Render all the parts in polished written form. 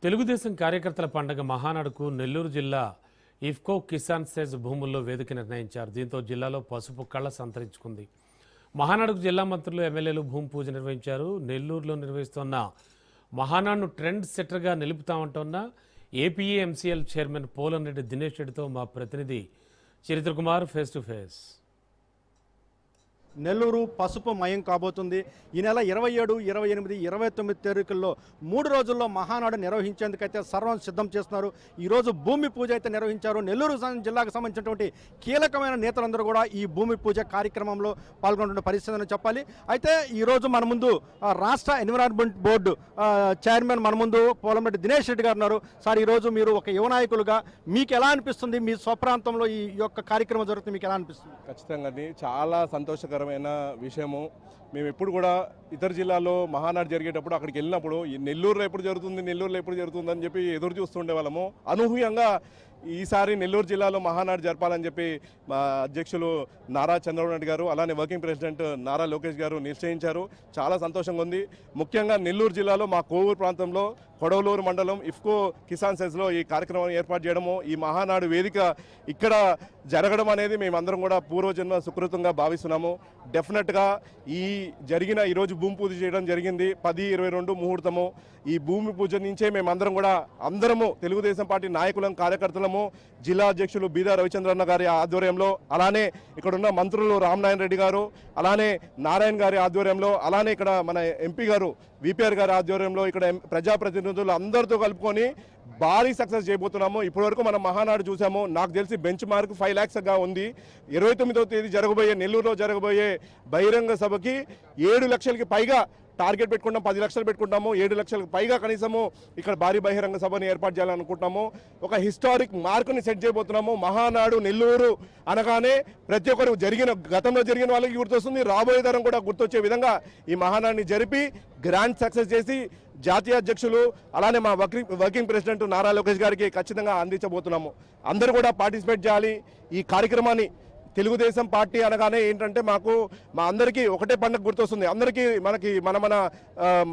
తెలుగుదేశం కార్యకర్తల పండగ మహానాడుకు నెల్లూరు జిల్లా ఇఫ్కో కిసాన్ సెజ్ భూముల్లో వేదిక నిర్ణయించారు. దీంతో జిల్లాలో పసుపు కళ సంతరించుకుంది. మహానాడుకు జిల్లా మంత్రులు, ఎమ్మెల్యేలు భూమి పూజ నిర్వహించారు. నెల్లూరులో నిర్వహిస్తున్న మహానాడును ట్రెండ్ సెట్టర్గా నిలుపుతామంటున్న ఏపీఏఎంసీఎల్ చైర్మన్ పోలంరెడ్డి దినేష్ రెడ్డితో మా ప్రతినిధి చరిత్ర Kumar face to face. Nellore పసుపు మయం కాబోతుంది. ఈ నెల 27, 28, 29 తేదీల్లో 3 రోజుల్లో మహానాడు నిర్వహించేందుకైతే సర్వం సిద్ధం చేస్తున్నారు. ఈరోజు భూమి పూజ అయితే నిర్వహించారు. నెల్లూరు జిల్లాకు సంబంధించినటువంటి కీలకమైన నేతలందరూ కూడా ఈ భూమి పూజ కార్యక్రమంలో పాల్గొంటున్న పరిస్థితి అని చెప్పాలి. అయితే ఈరోజు మన ముందు రాష్ట్ర ఎన్విరాన్మెంట్ బోర్డు చైర్మన్ మన ముందు పోలంరెడ్డి దినేష్ రెడ్డి గారు ఉన్నారు. సార్, ఈరోజు మీరు ఒక యువ నాయకులుగా మీకు ఎలా అనిపిస్తుంది? మీ స్వప్రాంతంలో ఈ యొక్క కార్యక్రమం జరుగుతుంది, మీకు ఎలా అనిపిస్తుంది? ఖచ్చితంగా చాలా సంతోషకరమైన విషయము. మేము ఎప్పుడు కూడా ఇతర జిల్లాలో మహానాడు జరిగేటప్పుడు అక్కడికి వెళ్ళినప్పుడు నెల్లూరులో ఎప్పుడు జరుగుతుంది అని చెప్పి ఎదురు చూస్తుండే వాళ్ళము. అనూహ్యంగా ఈసారి నెల్లూరు జిల్లాలో మహానాడు జరపాలని చెప్పి మా అధ్యక్షులు నారా చంద్రబాబు నాయుడు గారు, అలానే వర్కింగ్ ప్రెసిడెంట్ నారా లోకేష్ గారు నిశ్చయించారు. చాలా సంతోషంగా ఉంది. ముఖ్యంగా నెల్లూరు జిల్లాలో మా కోవూరు ప్రాంతంలో కొడవలూరు మండలం ఇఫ్కో కిసాన్ సెజ్లో ఈ కార్యక్రమాన్ని ఏర్పాటు చేయడము, ఈ మహానాడు వేదిక ఇక్కడ జరగడం అనేది మేమందరం కూడా పూర్వజన్మ సుకృతంగా భావిస్తున్నాము. డెఫినెట్గా ఈ జరిగిన ఈరోజు భూమి పూజ చేయడం జరిగింది. 10-22 ముహూర్తము. ఈ భూమి పూజ నుంచే మేమందరం కూడా అందరము తెలుగుదేశం పార్టీ నాయకులం, కార్యకర్తలము, జిల్లా అధ్యక్షులు బీదా రవిచంద్రన్న గారి ఆధ్వర్యంలో, అలానే ఇక్కడున్న మంత్రులు రామనారాయణ రెడ్డి గారు, అలానే నారాయణ గారి ఆధ్వర్యంలో, అలానే ఇక్కడ మన ఎంపీ గారు విపిఆర్ గారి ఆధ్వర్యంలో ఇక్కడ ప్రజాప్రతినిధులు అందరితో కలుపుకొని భారీ సక్సెస్ చేయబోతున్నాము. ఇప్పటివరకు మనం మహానాడు చూసాము. నాకు తెలిసి బెంచ్ మార్క్ 5 lakhsగా ఉంది. 29వ తేదీ జరగబోయే నెల్లూరులో జరగబోయే బహిరంగ సభకి 7 లక్షలకి పైగా టార్గెట్ పెట్టుకుంటాం. 10 లక్షలు పెట్టుకుంటాము. 7 లక్షలకు పైగా కనీసము ఇక్కడ భారీ బహిరంగ సభని ఏర్పాటు చేయాలనుకుంటున్నాము. ఒక హిస్టారిక్ మార్కుని సెట్ చేయబోతున్నాము. మహానాడు నెల్లూరు అనగానే ప్రతి ఒక్కరు గతంలో జరిగిన వాళ్ళకి గుర్తొస్తుంది, రాబోయే తరం కూడా గుర్తొచ్చే విధంగా ఈ మహానాడిని జరిపి గ్రాండ్ సక్సెస్ చేసి జాతీయ అధ్యక్షులు, అలానే మా వర్కింగ్ ప్రెసిడెంట్ నారా లోకేష్ గారికి ఖచ్చితంగా అందించబోతున్నాము. అందరూ కూడా పార్టిసిపేట్ చేయాలి ఈ కార్యక్రమాన్ని. తెలుగుదేశం పార్టీ అనగానే ఏంటంటే మా అందరికీ ఒకటే పండుగ గుర్తొస్తుంది. అందరికీ మన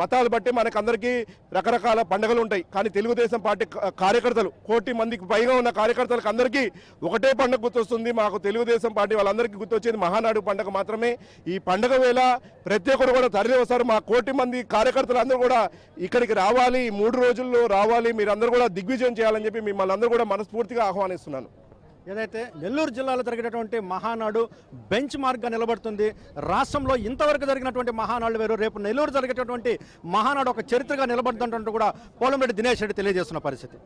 మతాలు బట్టి అందరికీ రకరకాల పండుగలు ఉంటాయి. కానీ తెలుగుదేశం పార్టీ కార్యకర్తలు 1 కోటి మందికి పైగా ఉన్న కార్యకర్తలకు అందరికీ ఒకటే పండుగ గుర్తొస్తుంది. మాకు తెలుగుదేశం పార్టీ వాళ్ళందరికీ గుర్తొచ్చేది మహానాడు పండుగ మాత్రమే. ఈ పండుగ వేళ ప్రతి ఒక్కరు కూడా తరలి వస్తారు. మా 1 కోటి మంది కార్యకర్తలు అందరూ కూడా ఇక్కడికి రావాలి, 3 రోజుల్లో రావాలి, మీరందరూ కూడా దిగ్విజయం చేయాలని చెప్పి మిమ్మల్ని అందరూ కూడా మనస్ఫూర్తిగా ఆహ్వానిస్తున్నాను. ఏదైతే నెల్లూరు జిల్లాలో జరిగినటువంటి మహానాడు బెంచ్ మార్క్గా నిలబడుతుంది. రాష్ట్రంలో ఇంతవరకు జరిగినటువంటి మహానాడు వేరు, రేపు నెల్లూరు జరిగేటటువంటి మహానాడు ఒక చరిత్రగా నిలబడుతుందంటూ కూడా పోలంరెడ్డి దినేష్ రెడ్డి తెలియజేస్తున్న పరిస్థితి.